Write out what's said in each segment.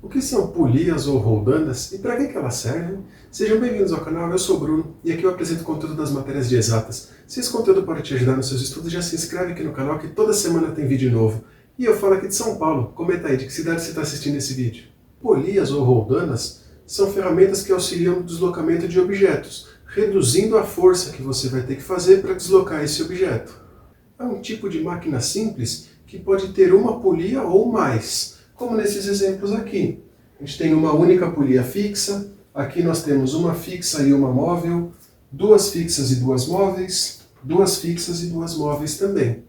O que são polias ou roldanas e para que elas servem? Sejam bem-vindos ao canal, eu sou o Bruno e aqui eu apresento conteúdo das matérias de exatas. Se esse conteúdo pode te ajudar nos seus estudos, já se inscreve aqui no canal que toda semana tem vídeo novo. E eu falo aqui de São Paulo, comenta aí de que cidade você está assistindo esse vídeo. Polias ou roldanas são ferramentas que auxiliam no deslocamento de objetos, reduzindo a força que você vai ter que fazer para deslocar esse objeto. É um tipo de máquina simples que pode ter uma polia ou mais, como nesses exemplos aqui. A gente tem uma única polia fixa, aqui nós temos uma fixa e uma móvel, duas fixas e duas móveis, duas fixas e duas móveis também.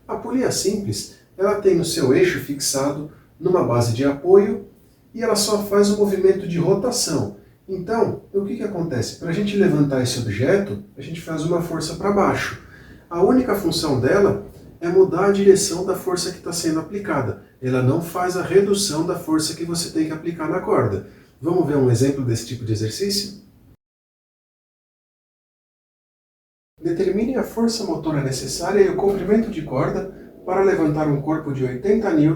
A polia simples, ela tem o seu eixo fixado numa base de apoio e ela só faz o movimento de rotação. Então, o que acontece? Para a gente levantar esse objeto, a gente faz uma força para baixo. A única função dela é mudar a direção da força que está sendo aplicada. Ela não faz a redução da força que você tem que aplicar na corda. Vamos ver um exemplo desse tipo de exercício? Determine a força motora necessária e o comprimento de corda para levantar um corpo de 80 N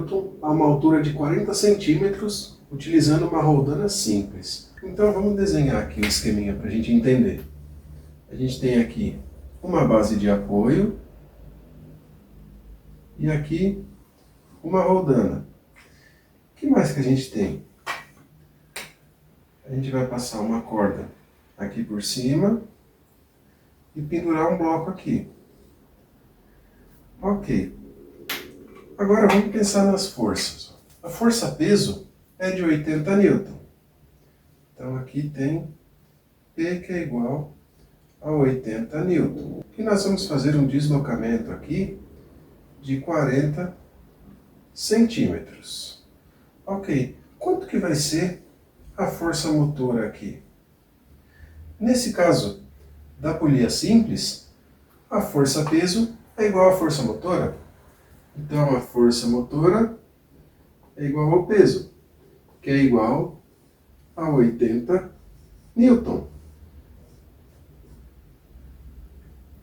a uma altura de 40 centímetros, utilizando uma roldana simples. Então vamos desenhar aqui um esqueminha para a gente entender. A gente tem aqui uma base de apoio e aqui uma roldana. O que mais que a gente tem? A gente vai passar uma corda aqui por cima e pendurar um bloco aqui. Ok. Agora vamos pensar nas forças. A força-peso é de 80 N. Então aqui tem P que é igual a 80 N. E nós vamos fazer um deslocamento aqui de 40 centímetros. Ok. Quanto que vai ser a força motora aqui? Nesse caso da polia simples, a força-peso é igual à força motora. Então a força motora é igual ao peso, que é igual a 80 N.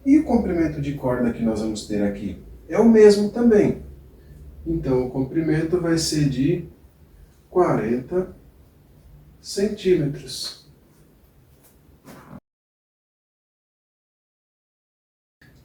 E o comprimento de corda que nós vamos ter aqui? É o mesmo também. Então o comprimento vai ser de 40 centímetros.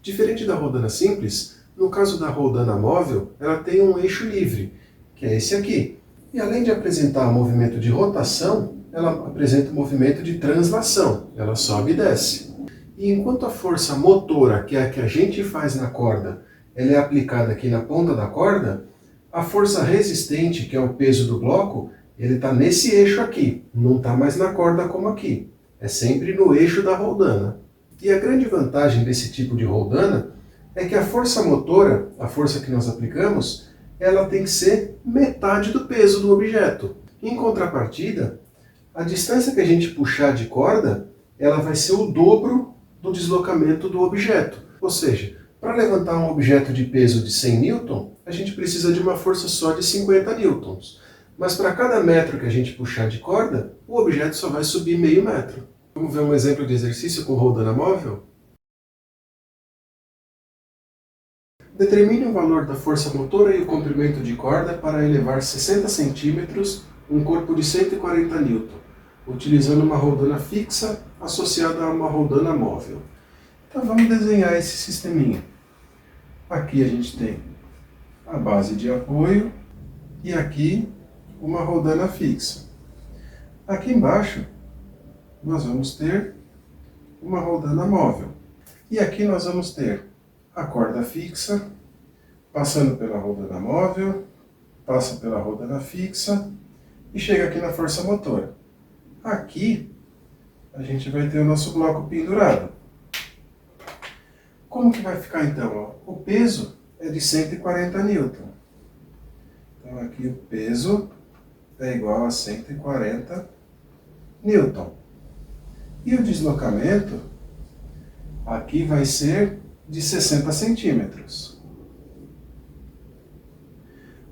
Diferente da roldana simples, no caso da roldana móvel, ela tem um eixo livre, que é esse aqui. E além de apresentar o movimento de rotação, ela apresenta o movimento de translação. Ela sobe e desce. E enquanto a força motora, que é a que a gente faz na corda, ela é aplicada aqui na ponta da corda, a força resistente, que é o peso do bloco, ele está nesse eixo aqui, não está mais na corda como aqui. É sempre no eixo da roldana. E a grande vantagem desse tipo de roldana é que a força motora, a força que nós aplicamos, ela tem que ser metade do peso do objeto. Em contrapartida, a distância que a gente puxar de corda, ela vai ser o dobro do deslocamento do objeto. Ou seja, para levantar um objeto de peso de 100 N, a gente precisa de uma força só de 50 N. Mas para cada metro que a gente puxar de corda, o objeto só vai subir meio metro. Vamos ver um exemplo de exercício com roldana móvel? Determine o valor da força motora e o comprimento de corda para elevar 60 centímetros um corpo de 140 N, utilizando uma roldana fixa associada a uma roldana móvel. Então vamos desenhar esse sisteminha. Aqui a gente tem a base de apoio e aqui uma roldana fixa. Aqui embaixo nós vamos ter uma roldana móvel. E aqui nós vamos ter a corda fixa, passando pela roldana móvel, passa pela roldana fixa e chega aqui na força motora. Aqui a gente vai ter o nosso bloco pendurado. Como que vai ficar então? O peso é de 140 N. Então aqui o peso é igual a 140 N. E o deslocamento aqui vai ser de 60 centímetros.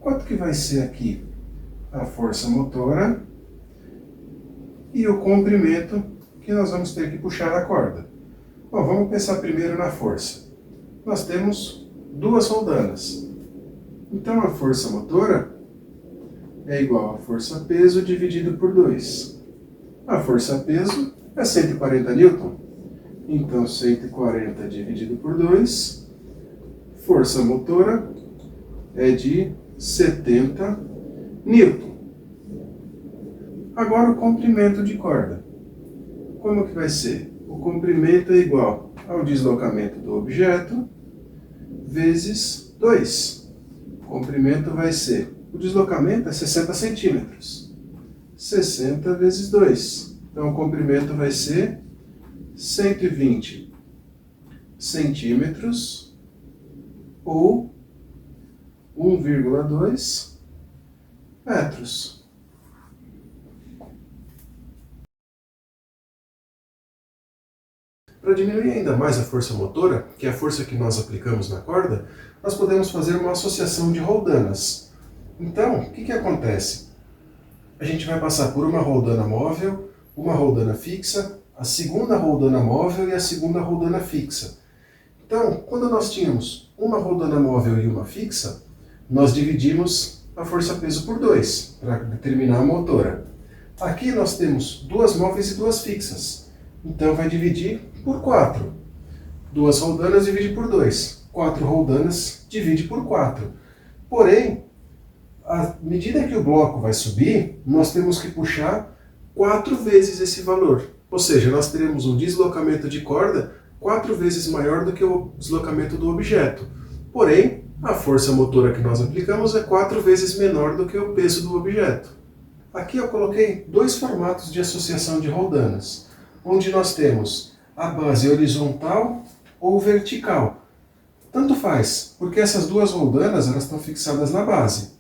Quanto que vai ser aqui? A força motora e o comprimento que nós vamos ter que puxar a corda. Bom, vamos pensar primeiro na força. Nós temos duas roldanas. Então a força motora é igual a força-peso dividido por 2. A força-peso é 140 newton. Então 140 dividido por 2, força motora é de 70 newton. Agora o comprimento de corda. Como que vai ser? O comprimento é igual ao deslocamento do objeto vezes 2. O comprimento vai ser, o deslocamento é 60 centímetros. 60 vezes 2. Então o comprimento vai ser 120 centímetros ou 1,2 metros. Para diminuir ainda mais a força motora, que é a força que nós aplicamos na corda, nós podemos fazer uma associação de roldanas. Então, o que acontece? A gente vai passar por uma roldana móvel, uma roldana fixa, a segunda roldana móvel e a segunda roldana fixa. Então, quando nós tínhamos uma roldana móvel e uma fixa, nós dividimos a força-peso por 2, para determinar a motora. Aqui nós temos duas móveis e duas fixas. Então vai dividir por 4. Duas roldanas divide por 2. 4 roldanas divide por 4. Porém, à medida que o bloco vai subir, nós temos que puxar 4 vezes esse valor. Ou seja, nós teremos um deslocamento de corda 4 vezes maior do que o deslocamento do objeto. Porém, a força motora que nós aplicamos é 4 vezes menor do que o peso do objeto. Aqui eu coloquei 2 formatos de associação de roldanas, onde nós temos a base horizontal ou vertical. Tanto faz, porque essas duas roldanas elas estão fixadas na base.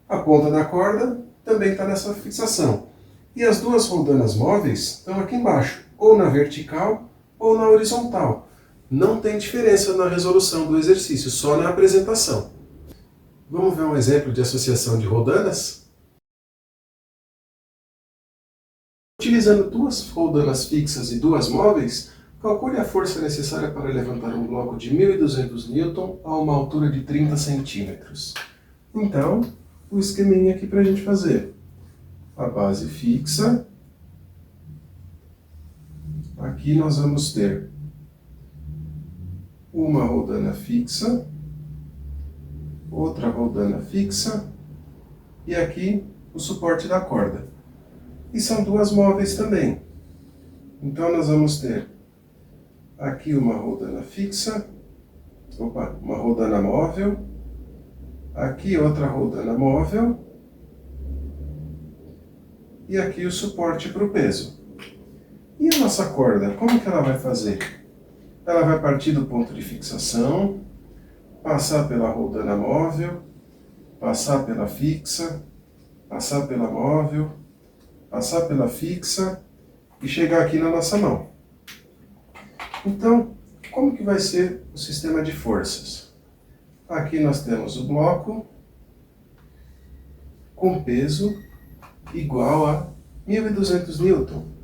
A ponta da corda também está nessa fixação. E as duas roldanas móveis estão aqui embaixo, ou na vertical ou na horizontal. Não tem diferença na resolução do exercício, só na apresentação. Vamos ver um exemplo de associação de roldanas? Utilizando duas roldanas fixas e duas móveis, calcule a força necessária para levantar um bloco de 1.200 N a uma altura de 30 centímetros. Então, o esqueminha aqui para a gente fazer. A base fixa. Aqui nós vamos ter uma roldana fixa, outra roldana fixa e aqui o suporte da corda. E são duas móveis também. Então nós vamos ter aqui uma roldana fixa, uma roldana móvel, aqui outra roldana móvel e aqui o suporte para o peso. E a nossa corda, como que ela vai fazer? Ela vai partir do ponto de fixação, passar pela roldana móvel, passar pela fixa, passar pela móvel, passar pela fixa e chegar aqui na nossa mão. Então, como que vai ser o sistema de forças? Aqui nós temos o bloco com peso igual a 1.200 N.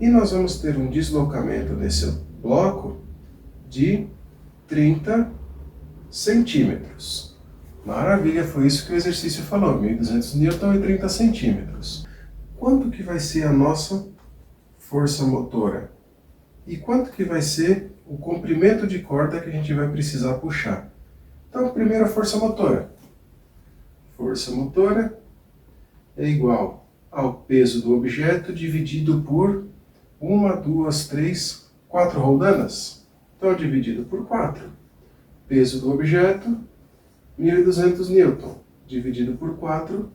E nós vamos ter um deslocamento desse bloco de 30 centímetros. Maravilha, foi isso que o exercício falou, 1.200 N e 30 centímetros. Quanto que vai ser a nossa força motora? E quanto que vai ser o comprimento de corda que a gente vai precisar puxar? Então, primeiro a força motora. Força motora é igual ao peso do objeto dividido por 1, 2, 3, 4 roldanas. Então, dividido por 4. Peso do objeto, 1.200 N, dividido por 4.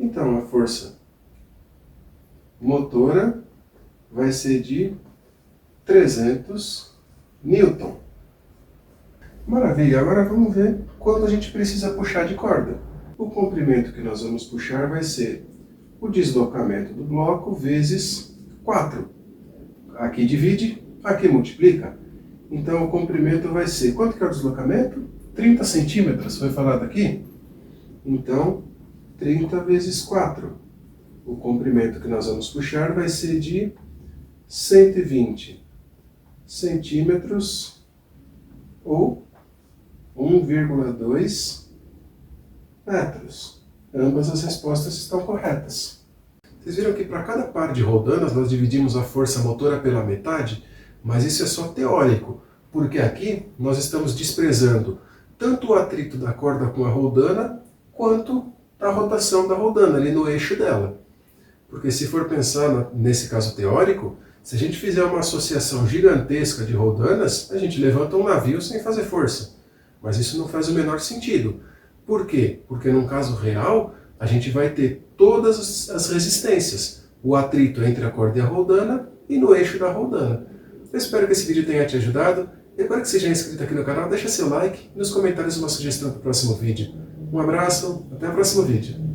Então, a força motora vai ser de 300 N. Maravilha, agora vamos ver quanto a gente precisa puxar de corda. O comprimento que nós vamos puxar vai ser o deslocamento do bloco vezes 4. Aqui divide, aqui multiplica. Então o comprimento vai ser, quanto que é o deslocamento? 30 centímetros, foi falado aqui? Então, 30 vezes 4. O comprimento que nós vamos puxar vai ser de 120 centímetros ou 1,2 metros. Ambas as respostas estão corretas. Vocês viram que para cada par de rodanas nós dividimos a força motora pela metade, mas isso é só teórico, porque aqui nós estamos desprezando tanto o atrito da corda com a rodana, quanto a rotação da rodana ali no eixo dela. Porque se for pensar nesse caso teórico, se a gente fizer uma associação gigantesca de rodanas, a gente levanta um navio sem fazer força. Mas isso não faz o menor sentido. Por quê? Porque num caso real, a gente vai ter todas as resistências. O atrito entre a corda e a rodana e no eixo da rodana. Eu espero que esse vídeo tenha te ajudado. Agora que você já é inscrito aqui no canal, deixa seu like e nos comentários uma sugestão para o próximo vídeo. Um abraço, até o próximo vídeo.